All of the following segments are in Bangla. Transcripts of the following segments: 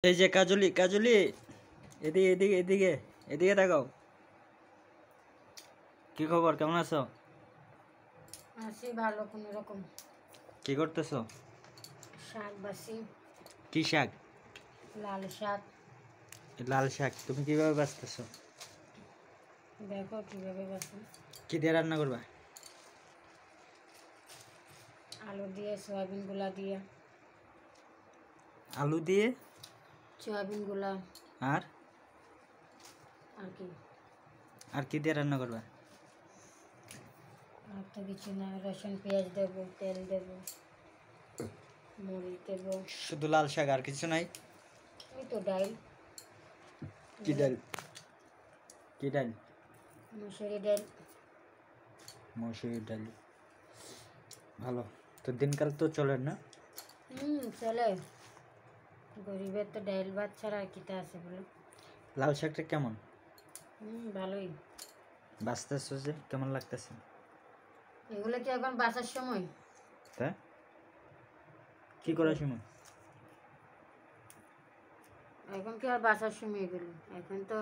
এই যে কাজলি কাজলি, এদিকে এদিকে এদিকে এদিকে তাকাও। কি খবর, কেমন আছো? আছি ভালো, কোনো রকম। কি করতেছো? শাক বাসি। কি শাক? লাল শাক। লাল শাক। তুমি কিভাবে বাঁচতেছো? দেখো কিভাবে বাসি। কি দিয়ে রান্না করবা? আলু দিয়ে, সয়াবিন গুলা দিয়ে। আলু দিয়ে সয়াবিন গুলা। আর আর কি? আর কি দিয়ে রান্না করবা? আর তো কিছু না, রসুন পেঁয়াজ দেবো, তেল দেবো, মরিচ দেবো। শুধু লাল শাক, আর কিছু নাই? ওই তো ডাল। কি ডাল? কি ডাল? মুসুরি ডাল। মসুর ডাল। ভালো। তো দিনকাল তো চলে না? চলে। গরিবের তো ডাল ভাত ছাড়া আর কিটা আছে বলো? লাল শাকটা কেমন ভালোই। বাঁচতেছো যে, কেমন লাগতেছে? এগুলো কি এখন বাসার সময়? তাই কি করার সময়? এখন কি আর বাসার সময় এগুলো? এখন তো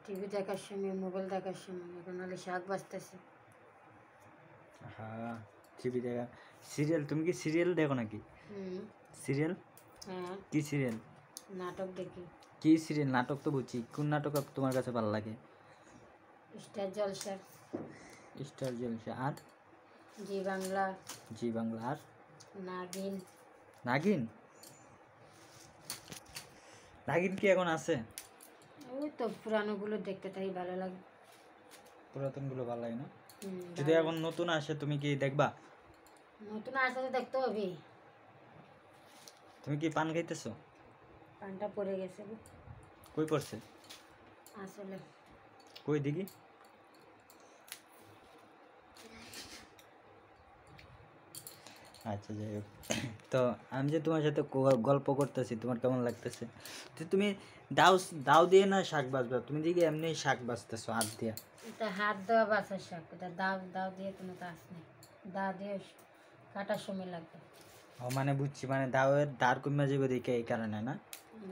টিভি দেখার সময়, মোবাইল দেখার সময়। এখন হলে শাক বাজতেছে। হ্যাঁ, টিভি দেখা, সিরিয়াল। তুমি কি সিরিয়াল দেখো নাকি? সিরিয়াল? হ্যাঁ, কি সিরিয়াল? নাটক দেখি। কি সিরিয়াল? নাটক তো বুঝছি, কোন নাটক তোমার কাছে ভালো লাগে? স্টার জলসা। স্টার জলসা। আর জি বাংলা। জি বাংলা। আর নাগিন। নাগিন? নাগিন কি এখন আছে? ওই তো পুরানোগুলো দেখতে তাই ভালো লাগে। পুরাতনগুলো ভালো লাগে না? যদি ভালো এখন নতুন আসে তুমি কি দেখবা? লাগে। নতুন আসলে দেখতে হবে। তুমি কি পান খাইতেছো? পানটা পড়ে গেছে গো। কই পড়ছে? আসলে কই দেখি। আচ্ছা, যাই হোক। তো আমি যে তোমার সাথে গল্প করতেছি, তোমার কেমন লাগতেছে? তো তুমি দাও দাও দিয়ে না শাক বাজবা, তুমি দেখি এমনি শাক বাজতেছো হাত দিয়া। এটা হাত দেওয়া বাসার শাক, এটা দাও দাও দিয়ে কোনো কাজ নেই। দাও দিয়ে কাটার সময় লাগবে। ও মানে বুঝছি, মানে দাওয়ের ধার কমে যাবে দেখে এই কারণে না?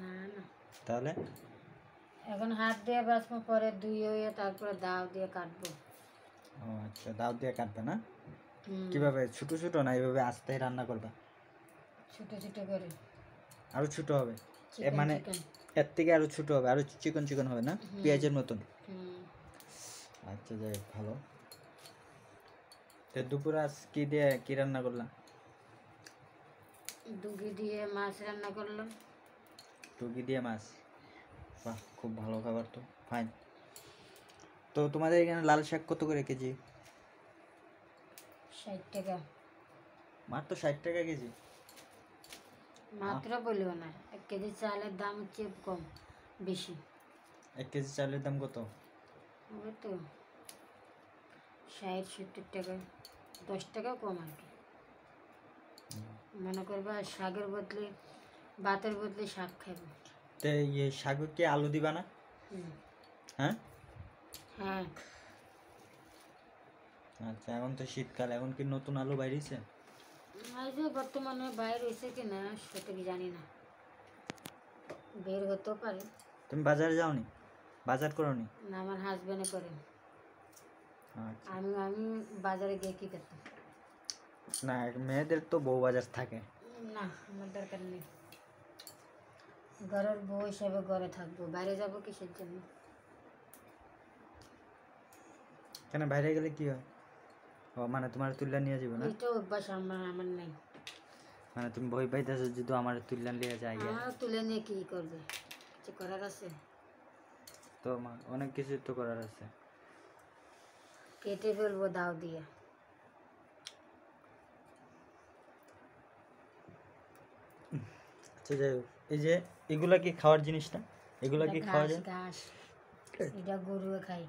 না না, তাহলে এখন হাত দিয়ে বাঁচবো, পরে ধুয়ে তারপরে দাও দিয়ে কাটবো। ও আচ্ছা, দাও দিয়ে কাটবে না? হুম, কিভাবে, ছোট ছোট না এইভাবে আস্তে রান্না করবা? ছোট ছোট করে। আরো ছোট হবে? চিকেন মানে চিকেন। এর থেকে আরো ছোট হবে, আরো চিকন চিকন হবে না, হুম পেঁয়াজের মতন? হুম। আচ্ছা, যাই হোক, ভালো। তো দুপুরে আজ কি দিয়ে কি রান্না করলাম? দুগি দিয়ে মাছ রান্না করলাম। টুকি দিয়ে মাছ? বাহ, খুব ভালো খাবার তো, ফাইন। তো তোমাদের এখানে লাল শাক কত করে কেজি? 60 টাকা। মাত্র 60 টাকা কেজি? মাত্র বলিও না, 1 কেজি চালের দাম হচ্ছে কম, বেশি। 1 কেজি চালের দাম কত? ওই তো 60-70 টাকা, 10 টাকা কম আর কি। মনে করবা শাকের বদলে, ভাতের বদলে শাক খাইব। তো ইয়ে শাকে কি আলু দিবা না? হুম। হ্যাঁ। হ্যাঁ। আচ্ছা, এখন তো শীতকাল, এখন কি নতুন আলু বাইরেছে? এই যে বর্তমানে বাইরে হয়েছে কি না সেটা কি জানি না, বের হতেও পারে। তুমি বাজারে যাওনি? বাজার করোনি? না, আমার হাজবেন্ডে করে। আচ্ছা। আমি আমি বাজারে গিয়ে কী করতাম? না, মেয়েদের তো বউ বাজার থাকে। না, আমার দরকার নেই। ঘরের বউ হিসাবে ঘরে থাকবো, বাইরে যাবো কিসের জন্য? কেন, বাইরে গেলে কি হয়? ও মানে তোমার তুল্লা নিয়ে যাবে না? এইটা অভ্যাস আমার আমার নেই। মানে তুমি ভয় পাইতেছো যদি আমার তুল্লা নিয়ে যায়? তুলে নিয়ে কি করবে? কিছু করার আছে? তো অনেক কিছু তো করার আছে। কেটে ফেলবো দাও দিয়ে। আচ্ছা, যাই হোক, এই যে এগুলা কি খাওয়ার জিনিস না? এগুলা এটা কি খাওয়া ঘাস যায়? ঘাস। এটা গরু খাই।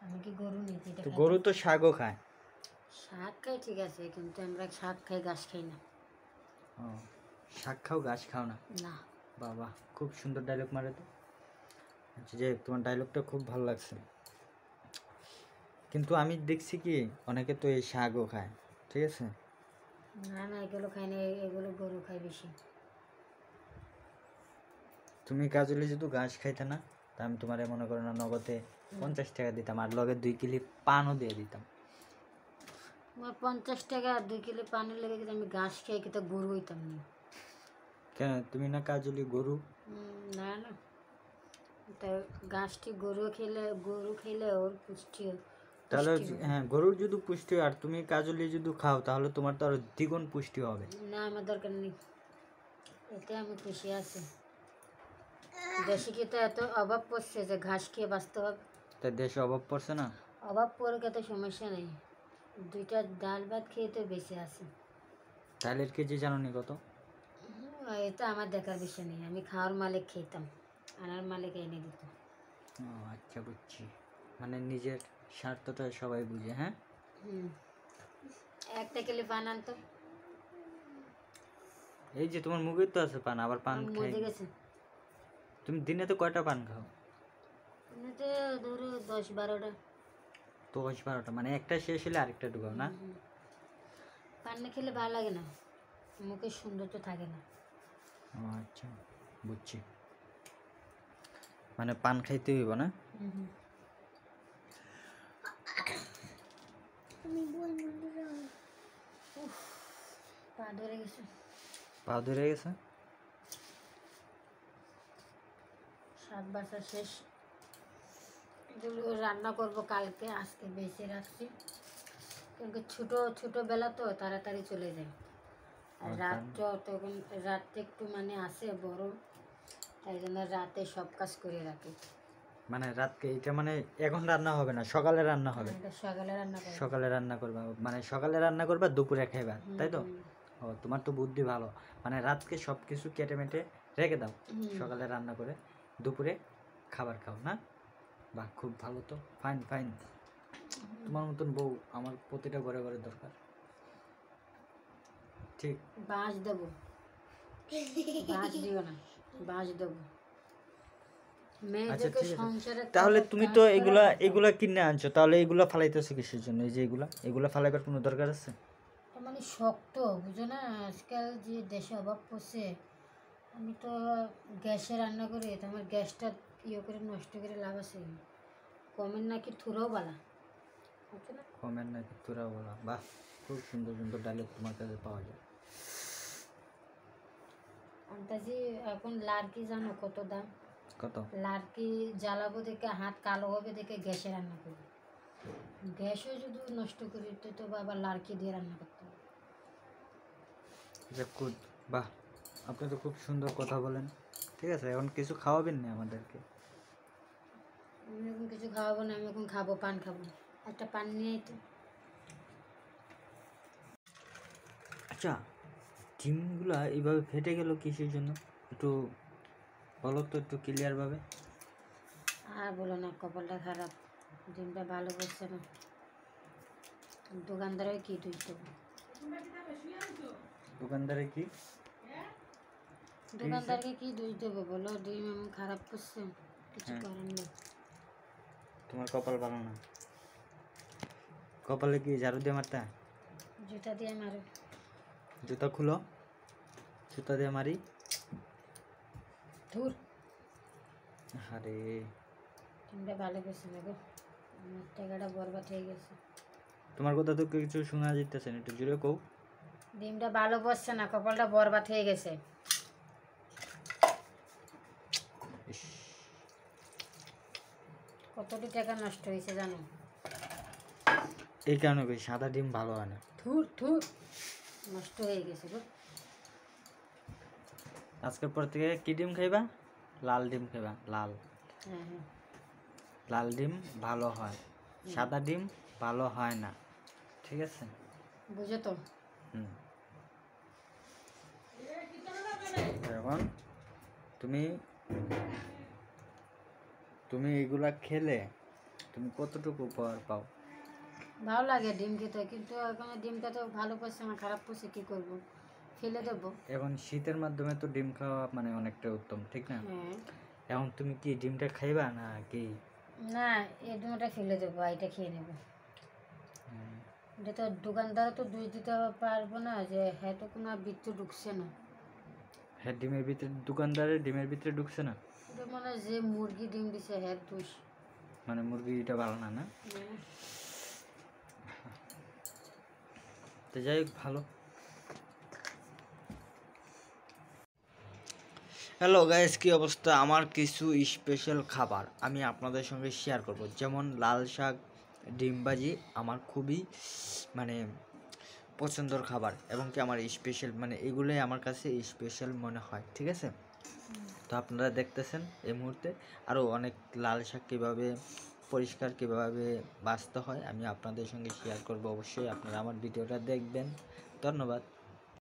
আমি কি গরু নিতে? এটা তো খাই গরু না। তো শাকও খায়। শাক খাই ঠিক আছে, কিন্তু আমরা শাক খাই, ঘাস খাই না। ও, শাক খাও ঘাস খাও না? না। বাবা, খুব সুন্দর ডায়লগ মারে তো। আচ্ছা, যাই হোক, তোমার ডায়লগটা খুব ভালো লাগছে। কিন্তু আমি দেখছি কি, অনেকে তো এই শাকও খায়, ঠিক আছে? না না, এগুলো খাই না, এগুলো গরু খাই বেশি। তুমি কাজলি যদি ঘাস খাইতে না তা আমি তোমার মনে করো না নগদে 50 টাকা দিতাম আর লগে 2 কিলো পানও দিয়ে দিতাম। আমার 50 টাকা আর 2 কিলো পানি লেগে গেছে, আমি ঘাস খেয়ে কিন্তু গরু হইতাম না। কেন তুমি না কাজলি গরু? না না, তা ঘাসটি গরু খেলে ওর পুষ্টি তাহলে পুষ্টি হবে। হ্যাঁ, গরুর যদি পুষ্টি হয় আর তুমি কাজলি যদি খাও তাহলে তোমার তো আরো দ্বিগুণ পুষ্টি হবে। না, আমার দরকার নেই, এতে আমি খুশি আছি। দেশে কি তো এত অভাব পড়ছে যে ঘাস খেয়ে বাঁচতে হবে? তা দেশে অভাব পড়ছে না? অভাব পড়ে তো সমস্যা নেই, 2টা ডাল ভাত খেয়ে তো বেঁচে আছি। ডালের কেজি জানো নি কত? এটা আমার দেখার বিষয় নেই, আমি খাওয়ার মালিক খেতাম, আনার মালিক এনে দিত। ও আচ্ছা, বুঝছি। মানে নিজের স্বার্থটা সবাই বুঝে। হ্যাঁ, হুম, 1 কিলো পান আনতো, এই যে তোমার মুখে তো আছে পান, আবার পান খাই। মজে গেছে। তুমি দিনে তো কয়টা পান খাও? এমনিতে ধরো 10-12টা। 10-12টা, মানে একটা শেষ হলে আরেকটা ঢুকাও না? পান না খেলে ভালো লাগে না, মুখের সৌন্দর্য থাকে না। ও আচ্ছা, বুঝছি। মানে পান খাইতে হইব না? পা ধরে গেছে। পা ধরে গেছে? শাক বাসা শেষ, এগুলো রান্না করব কালকে, আজকে বেঁচে রাখছি, কিন্তু ছোটোবেলা তো তাড়াতাড়ি চলে যায়। আর রাতটা তখন রাতটা একটু মানে আসে বড়, তাই জন্য রাতে সব কাজ করে রাখি। মানে রাতকে এটা মানে এখন রান্না হবে না, সকালে রান্না হবে? এটা সকালে রান্না করব। সকালে রান্না করবা, মানে সকালে রান্না করবা দুপুরে খাইবা, তাই তো? ও, তোমার তো বুদ্ধি ভালো। মানে রাতকে সব কিছু কেটে মেটে রেখে দাও, সকালে রান্না করে দুপুরে খাবার খাও না? বাহ, খুব ভালো তো, ফাইন ফাইন। তোমার মতন বউ আমার প্রতিটা ঘরে ঘরে দরকার। ঠিক। বাঁশ দেবো, বাঁশ দিও না, বাঁশ দেবো। আচ্ছা, মেয়েদেরকে ঠিক আছে। সংসারে তাহলে কাজ তুমি তো করা এগুলা শিখাও। এগুলা কিনে আনছো, তাহলে এগুলা ফালাইতেছো কিসের জন্য? এই যে এগুলা ফালাইবার কোনো দরকার আছে? তার মানে শক্ত, বুঝো না, আজকাল যে দেশে অভাব পড়ছে। আমি তো গ্যাসে রান্না করি, তো আমার গ্যাসটা ইয়ে করে নষ্ট করে লাভ আছে? কমের নাকি থুরাও বালা, বুঝছো না? কমেন্ট নাকি তোরা বলা, বাহ, খুব সুন্দর সুন্দর ডায়লগ তোমার কাছে পাওয়া যায়। আন্তাজি এখন লাড়কি জানো কত দাম? কত? লাড়কি জ্বালাবো দেখে হাত কালো হবে দেখে গ্যাসে রান্না করি, গ্যাসও যদি নষ্ট করি তো বাবা লাড়কি দিয়ে রান্না করতে হবে। গুড, বাহ, আপনি তো খুব সুন্দর কথা বলেন। ঠিক আছে, এখন কিছু খাওয়াবেন না আমাদেরকে? আমি এখন কিছু খাওয়াবো না, আমি এখন খাবো, পান খাবো, একটা পান নিয়ে তো। আচ্ছা, ডিমগুলা এইভাবে ফেটে গেল কিসের জন্য? একটু বলো তো, একটু ক্লিয়ারভাবে। আর বলো না, কপালটা খারাপ, ডিমটা ভালো করছে না, দোকানদারও কি দোষ দেবো? দোকানদারে কি? দোকানদারকে কি দোষ দেবো বলো? ডিম এমন খারাপ করছে, কিছু হ্যাঁ। করার নেই। তোমার কপাল ভালো না? কপালে কি ঝাড়ু দিয়ে মারতা? জুতা দিয়ে মারো। জুতা খুলো, জুতা দিয়ে মারি। ধুর, আরে, ডিমটা ভালো করছে না গো, আমার টাকাটা বরবাদ হয়ে গেছে। তোমার কথা তো কিছু শোনা যাইতেছে না, একটু জোরে কও। ডিমটা ভালো বসছে না, কপালটা বরবাদ হয়ে গেছে। ইস, কতটি টাকা নষ্ট হয়েছে জানো? এই কারণে কই সাদা ডিম ভালো হয় না। ধুর ধুর, নষ্ট হয়ে গেছে গো। আজকের পর থেকে কি ডিম খাইবা? লাল ডিম খাইবা, লাল। হ্যাঁ হ্যাঁ, লাল ডিম ভালো হয়, সাদা ডিম ভালো হয় না, ঠিক আছে? বুঝো তো? হুম। এখন তুমি তুমি এগুলা খেলে তুমি কতটুকু উপকার পাও? ভালো লাগে ডিম খেতে, কিন্তু এখন ডিমটা তো ভালো পড়ছে না, খারাপ পড়ছে, কি করব? ফেলে দেবো। এখন শীতের মাধ্যমে তো ডিম খাওয়া মানে অনেকটা উত্তম, ঠিক না? হ্যাঁ, এখন তুমি কি ডিমটা খাইবা না কি? না, এই ডিমটা ফেলে দেবো, এটা খেয়ে নেবো। এটা তো দোকানদারও তো দোষ দিতে পারবো না যে হ্যাঁ তো কোনো বৃত্ত ঢুকছে না। হ্যাঁ ডিমের ভিতরে, দোকানদারের ডিমের ভিতরে ঢুকছে না, এটা মনে হয় যে মুরগি ডিম দিছে হ্যাঁ দুষ। মানে মুরগিটা ভালো না, না? তো যাই হোক, ভালো। হ্যালো গাইস, কি অবস্থা? আমার কিছু স্পেশাল খাবার আমি আপনাদের সঙ্গে শেয়ার করব, যেমন লাল শাক, ডিম ভাজি আমার খুবই মানে পছন্দের খাবার, এবং কি আমার স্পেশাল, মানে এগুলোই আমার কাছে স্পেশাল মনে হয়, ঠিক আছে? তো আপনারা দেখতেছেন এই মুহূর্তে আরও অনেক লাল শাক কীভাবে পরিষ্কার কীভাবে বাছতে হয় আমি আপনাদের সঙ্গে শেয়ার করব। অবশ্যই আপনারা আমার ভিডিওটা দেখবেন। ধন্যবাদ।